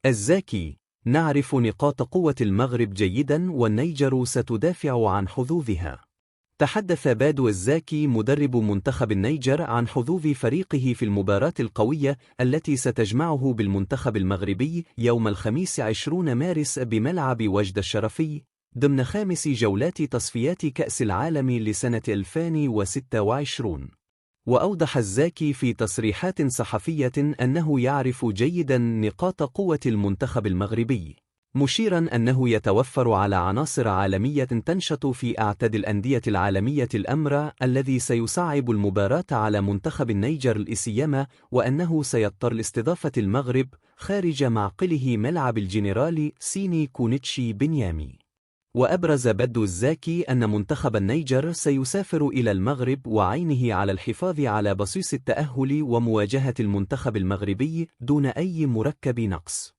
الزاكي: نعرف نقاط قوة المغرب جيدا والنيجر ستدافع عن حظوظها. تحدث بادو الزاكي مدرب منتخب النيجر عن حظوظ فريقه في المباراة القوية التي ستجمعه بالمنتخب المغربي يوم الخميس 20 مارس بملعب وجد الشرفي ضمن 5 جولات تصفيات كأس العالم لسنة 2026. وأوضح الزاكي في تصريحات صحفية أنه يعرف جيدا نقاط قوة المنتخب المغربي، مشيرا أنه يتوفر على عناصر عالمية تنشط في أعتاد الأندية العالمية، الأمر الذي سيصعب المباراة على منتخب النيجر لسيما وأنه سيضطر لاستضافة المغرب خارج معقله ملعب الجنرال سيني كونيتشي بنيامي. وأبرز بدو الزاكي أن منتخب النيجر سيسافر إلى المغرب وعينه على الحفاظ على بصيص التأهل ومواجهة المنتخب المغربي دون أي مركب نقص.